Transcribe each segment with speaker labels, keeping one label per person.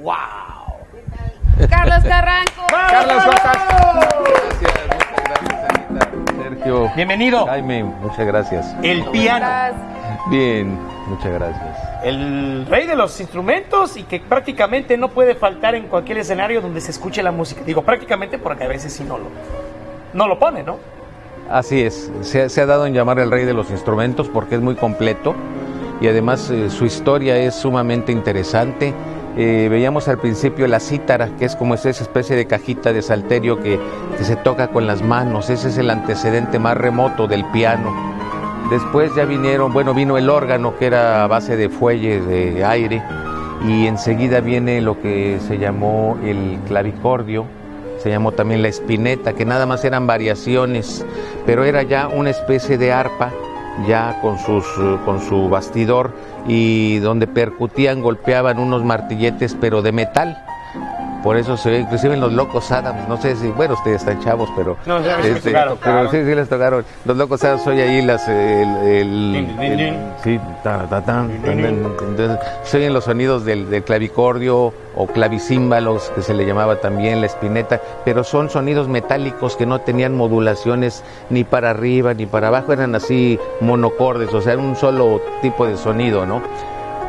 Speaker 1: ¡Wow!
Speaker 2: Carlos Carranco.
Speaker 1: Carlos, ¿cómo estás?
Speaker 3: Gracias, muchas gracias, Anita. Sergio.
Speaker 1: Bienvenido.
Speaker 3: Jaime, muchas gracias.
Speaker 1: El piano.
Speaker 3: Bien, muchas gracias.
Speaker 1: El rey de los instrumentos y que prácticamente no puede faltar en cualquier escenario donde se escuche la música. Digo prácticamente porque a veces sí no lo pone, ¿no?
Speaker 3: Así es, se ha dado en llamar el rey de los instrumentos porque es muy completo y además su historia es sumamente interesante. Veíamos al principio la cítara, que es como esa especie de cajita de salterio que se toca con las manos. Ese es el antecedente más remoto del piano. Después ya vino el órgano, que era a base de fuelle de aire, y enseguida viene lo que se llamó el clavicordio, se llamó también la espineta, que nada más eran variaciones, pero era ya una especie de arpa, ya con su bastidor, y donde percutían, golpeaban unos martilletes, pero de metal. Por eso se ve, inclusive en los Locos Adams, no sé si, bueno, ustedes están chavos, pero
Speaker 1: No, ya me tocaron.
Speaker 3: pero sí les tocaron. Los Locos Adams, oye ahí se oyen los sonidos del clavicordio o clavicímbalos, que se le llamaba también la espineta, pero son sonidos metálicos que no tenían modulaciones ni para arriba ni para abajo, eran así monocordes, o sea, un solo tipo de sonido, ¿no?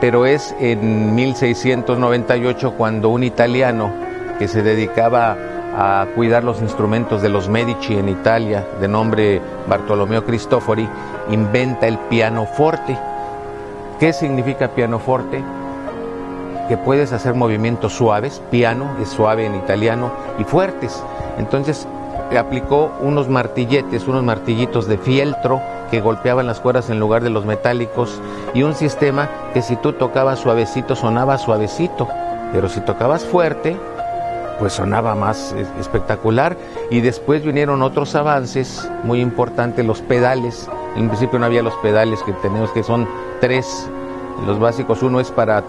Speaker 3: Pero es en 1698 cuando un italiano que se dedicaba a cuidar los instrumentos de los Medici en Italia, de nombre Bartolomeo Cristofori, inventa el pianoforte. ¿Qué significa pianoforte? Que puedes hacer movimientos suaves, piano es suave en italiano, y fuertes. Entonces aplicó unos martillitos de fieltro que golpeaban las cuerdas en lugar de los metálicos, y un sistema que si tú tocabas suavecito sonaba suavecito, pero si tocabas fuerte pues sonaba más espectacular. Y después vinieron otros avances muy importantes, los pedales. En principio no había los pedales que tenemos, que son 3 los básicos. Uno es para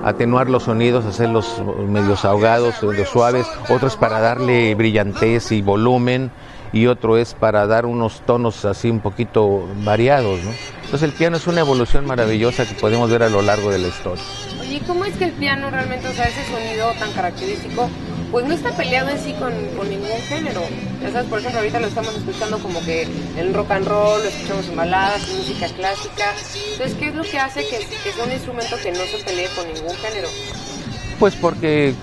Speaker 3: atenuar los sonidos, hacerlos medios ahogados, medios suaves. Otro es para darle brillantez y volumen, y otro es para dar unos tonos así un poquito variados, ¿no? Entonces el piano es una evolución maravillosa que podemos ver a lo largo de la historia.
Speaker 2: Oye, ¿cómo es que el piano realmente, o sea, ese sonido tan característico, pues no está peleado en sí con ningún género? Ya sabes, por ejemplo, ahorita lo estamos escuchando como que en rock and roll, lo escuchamos en baladas, en música clásica. Entonces, ¿qué es lo que hace que sea un instrumento que no se pelee con ningún género?
Speaker 3: Pues porque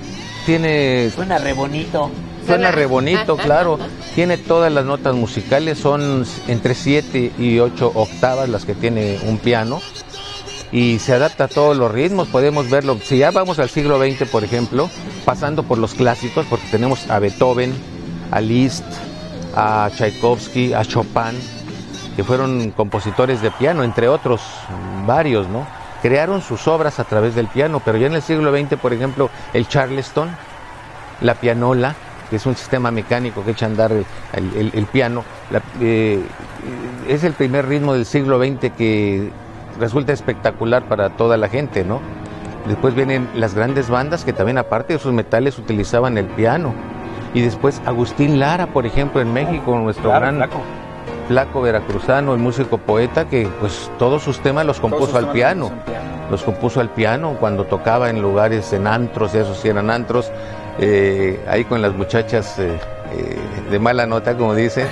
Speaker 1: Suena re bonito.
Speaker 3: Suena re bonito, claro. Tiene todas las notas musicales, son entre 7 y 8 octavas las que tiene un piano, y se adapta a todos los ritmos. Podemos verlo, si ya vamos al siglo XX, por ejemplo, pasando por los clásicos, porque tenemos a Beethoven, a Liszt, a Tchaikovsky, a Chopin, que fueron compositores de piano, entre otros varios, ¿no? Crearon sus obras a través del piano, pero ya en el siglo XX, por ejemplo, el Charleston, la pianola, que es un sistema mecánico que echa a andar el piano, es el primer ritmo del siglo XX que resulta espectacular para toda la gente, ¿no? Después vienen las grandes bandas que también, aparte de sus metales, utilizaban el piano. Y después Agustín Lara, por ejemplo, en México, nuestro gran flaco veracruzano, el músico poeta, que pues todos sus temas los compuso al piano. Los compuso al piano cuando tocaba en lugares, en antros, esos sí eran antros, ahí con las muchachas de mala nota, como dicen,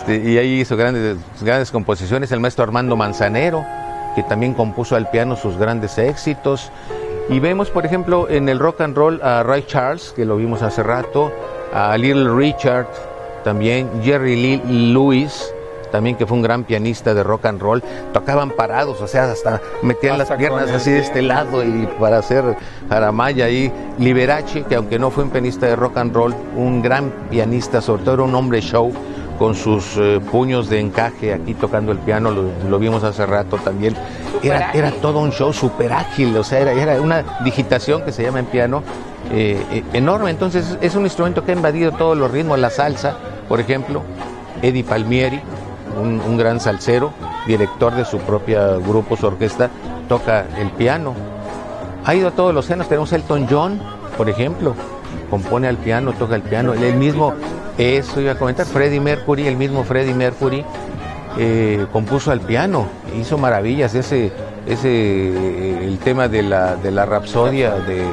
Speaker 3: y ahí hizo grandes composiciones. El maestro Armando Manzanero, que también compuso al piano sus grandes éxitos. Y vemos, por ejemplo, en el rock and roll a Ray Charles, que lo vimos hace rato, a Little Richard, también Jerry Lee Lewis, también, que fue un gran pianista de rock and roll. Tocaban parados, o sea, hasta metían las piernas así de este lado y para hacer jaramaya ahí. Liberace, que aunque no fue un pianista de rock and roll, un gran pianista, sobre todo era un hombre show, con sus puños de encaje aquí tocando el piano, lo vimos hace rato también. Era todo un show súper ágil, o sea, era una digitación que se llama en piano enorme. Entonces es un instrumento que ha invadido todos los ritmos. La salsa, por ejemplo, Eddie Palmieri, un gran salsero, director de su propia grupo, su orquesta, toca el piano. Ha ido a todos los géneros. Tenemos Elton John, por ejemplo, compone al piano, toca el piano. El mismo, eso iba a comentar, Freddie Mercury, el mismo Freddie Mercury compuso al piano, hizo maravillas. El tema de la Rapsodia de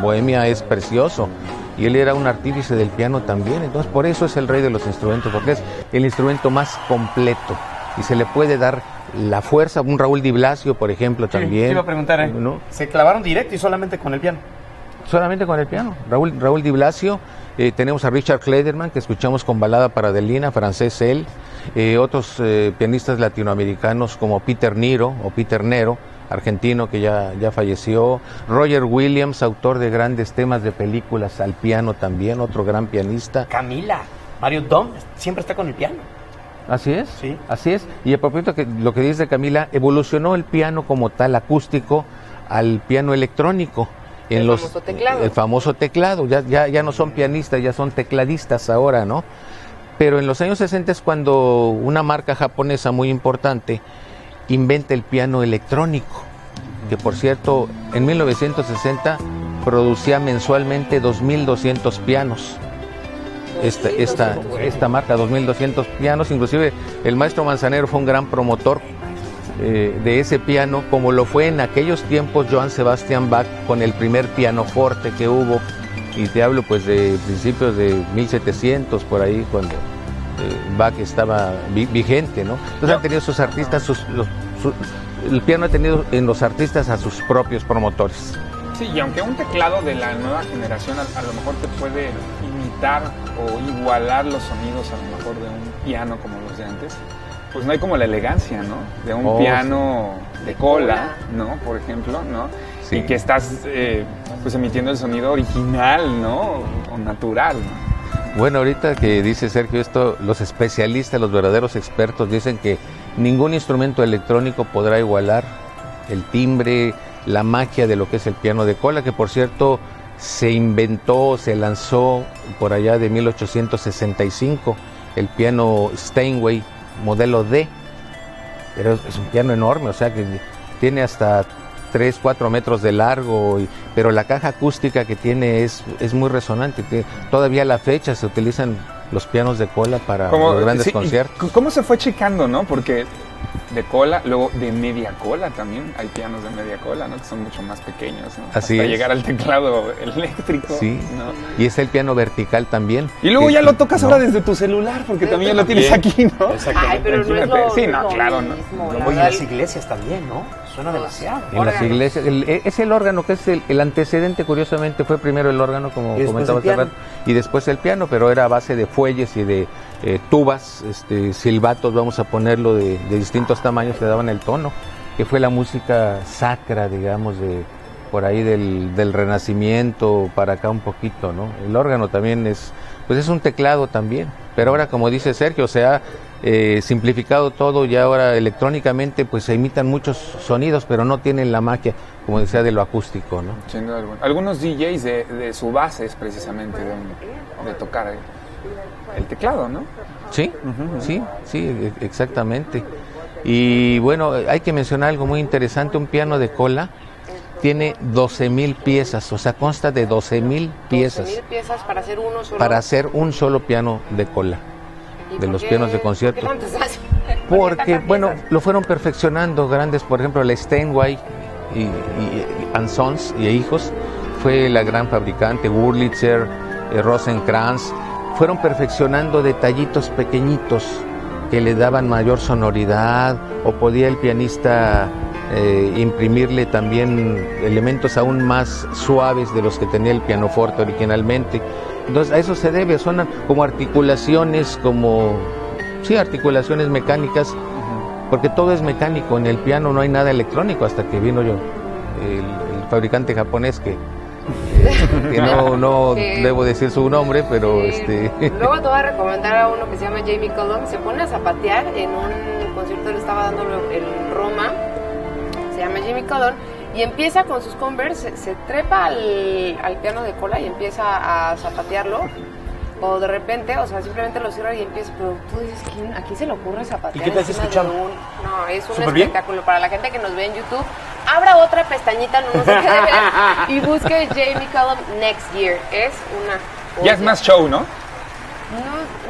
Speaker 3: Bohemia es precioso. Y él era un artífice del piano también, entonces por eso es el rey de los instrumentos, porque es el instrumento más completo y se le puede dar la fuerza. Un Raúl Di Blasio, por ejemplo, también.
Speaker 1: Te iba a preguntar,
Speaker 3: ¿no?
Speaker 1: Se clavaron directo y solamente con el piano.
Speaker 3: Solamente con el piano. Raúl Di Blasio, tenemos a Richard Klederman, que escuchamos con Balada para Adelina, francés él, otros pianistas latinoamericanos como Peter Nero, argentino que ya falleció, Roger Williams, autor de grandes temas de películas al piano también, otro gran pianista.
Speaker 1: Camila, Mario Dom, siempre está con el piano.
Speaker 3: Así es,
Speaker 1: sí.
Speaker 3: Así es. Y a propósito que lo que dice Camila, evolucionó el piano como tal acústico al piano electrónico. El famoso teclado, ya no son pianistas, ya son tecladistas ahora, ¿no? Pero en los años 60 es cuando una marca japonesa muy importante inventa el piano electrónico, que por cierto en 1960 producía mensualmente 2.200 pianos. Esta marca, 2.200 pianos, inclusive el maestro Manzanero fue un gran promotor de ese piano, como lo fue en aquellos tiempos Johann Sebastian Bach con el primer pianoforte que hubo, y te hablo pues de principios de 1700 por ahí, cuando Bach estaba vigente, ¿no? Entonces han tenido sus artistas, el piano ha tenido en los artistas a sus propios promotores.
Speaker 4: Sí, y aunque un teclado de la nueva generación a lo mejor te puede imitar o igualar los sonidos a lo mejor de un piano como los de antes, pues no hay como la elegancia, ¿no? De un piano de cola, ¿no? Por ejemplo, ¿no? Sí. Y que estás pues emitiendo el sonido original, ¿no? O natural, ¿no?
Speaker 3: Bueno, ahorita que dice Sergio esto, los especialistas, los verdaderos expertos dicen que ningún instrumento electrónico podrá igualar el timbre, la magia de lo que es el piano de cola, que por cierto se lanzó por allá de 1865, el piano Steinway modelo D, pero es un piano enorme, o sea que tiene hasta 3-4 metros de largo, pero la caja acústica que tiene es muy resonante. Todavía a la fecha se utilizan los pianos de cola para los grandes conciertos.
Speaker 4: ¿Cómo se fue checando, no? Porque de cola, luego de media cola también, hay pianos de media cola, ¿no? Que son mucho más pequeños, ¿no?
Speaker 3: Así
Speaker 4: hasta
Speaker 3: es.
Speaker 4: llegar al teclado eléctrico.
Speaker 3: Sí,
Speaker 4: ¿no?
Speaker 3: Y es el piano vertical también.
Speaker 4: Y luego ya lo tocas ahora desde tu celular, porque también lo tienes aquí, ¿no?
Speaker 1: Exactamente.
Speaker 2: Ay, pero no es
Speaker 4: Sí, no, claro, no.
Speaker 1: Oye, en las iglesias también, ¿no? Suena demasiado.
Speaker 3: En las iglesias, es el órgano, que es el antecedente, curiosamente, fue primero el órgano, como comentaba hace rato, y después el piano, pero era a base de fuelles y de tubas, silbatos, vamos a ponerlo, de distintos tamaños que daban el tono, que fue la música sacra, digamos, de por ahí del Renacimiento para acá un poquito, ¿no? El órgano también es un teclado también, pero ahora, como dice Sergio, se ha simplificado todo, y ahora electrónicamente pues se imitan muchos sonidos, pero no tienen la magia, como decía, de lo acústico, ¿no?
Speaker 4: Algunos DJs de su base es precisamente de tocar el teclado, ¿no?
Speaker 3: Sí, sí, exactamente. Y bueno, hay que mencionar algo muy interesante: un piano de cola tiene 12,000 piezas, o sea, consta de 12,000 piezas.
Speaker 2: 12,000 piezas para hacer uno solo.
Speaker 3: Para hacer un solo piano de cola, de los pianos de concierto. Porque, bueno, lo fueron perfeccionando grandes, por ejemplo, la Steinway y Sons y hijos, fue la gran fabricante, Wurlitzer, Rosenkrantz, fueron perfeccionando detallitos pequeñitos que le daban mayor sonoridad, o podía el pianista imprimirle también elementos aún más suaves de los que tenía el pianoforte originalmente. Entonces a eso se debe, son como articulaciones, articulaciones mecánicas, porque todo es mecánico. En el piano no hay nada electrónico, hasta que vino el fabricante japonés que no debo decir su nombre, pero
Speaker 2: Luego te voy a recomendar a uno que se llama Jamie Cullum. Se pone a zapatear en un concierto, le estaba dando en Roma, se llama Jamie Cullum, y empieza con sus Converse, se trepa al piano de cola y empieza a zapatearlo, o de repente, o sea, simplemente lo cierra y empieza, pero tú dices, ¿a quién se le ocurre zapatear?
Speaker 1: ¿Y qué te has escuchado?
Speaker 2: No, es un
Speaker 1: ¿Súper
Speaker 2: espectáculo. Bien? Para la gente que nos ve en YouTube, abra otra pestañita, no sé qué de ver, y busque Jamie Cullum Next Year. Es una...
Speaker 4: Ya es más show, ¿no?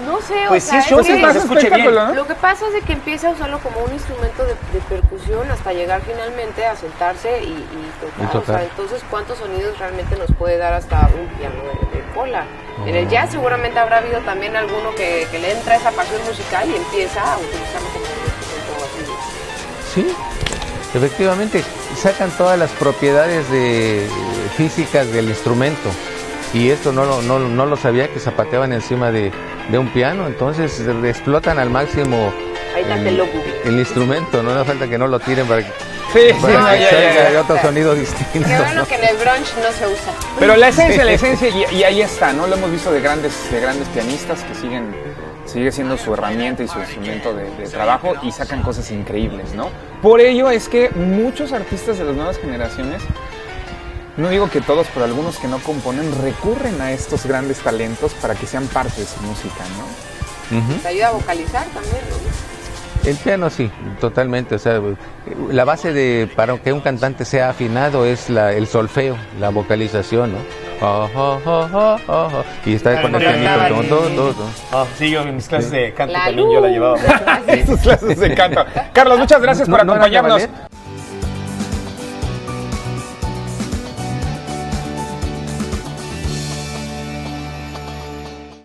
Speaker 2: No sé,
Speaker 1: Pues
Speaker 2: o sea,
Speaker 1: sí, es
Speaker 2: que
Speaker 1: que se escuche bien.
Speaker 4: ¿no?
Speaker 2: lo que pasa es de que empieza a usarlo como un instrumento de percusión hasta llegar finalmente a sentarse y tocar. O sea, entonces, ¿cuántos sonidos realmente nos puede dar hasta un piano de cola? En el jazz seguramente habrá habido también alguno que le entra esa pasión musical y empieza a utilizarlo como un instrumento así.
Speaker 3: Sí, efectivamente, sacan todas las propiedades físicas del instrumento. Y esto no lo sabía, que zapateaban encima de un piano, entonces explotan al máximo el instrumento, no hace falta que no lo tiren para que salga otro sonido distinto.
Speaker 2: Qué bueno que en el brunch no se usa.
Speaker 4: Pero la esencia, y ahí está, ¿no? Lo hemos visto de grandes pianistas que sigue siendo su herramienta y su instrumento de trabajo y sacan cosas increíbles, ¿no? Por ello es que muchos artistas de las nuevas generaciones, no digo que todos, pero algunos que no componen, recurren a estos grandes talentos para que sean parte de su música, ¿no?
Speaker 2: Te ayuda a vocalizar también, ¿no?
Speaker 3: El piano sí, totalmente. O sea, la base para que un cantante sea afinado es el solfeo, la vocalización, ¿no? Y está con el pianito.
Speaker 1: Sí, yo en mis clases de canto también yo la llevaba.
Speaker 4: Sus clases de canto. Carlos, muchas gracias por acompañarnos.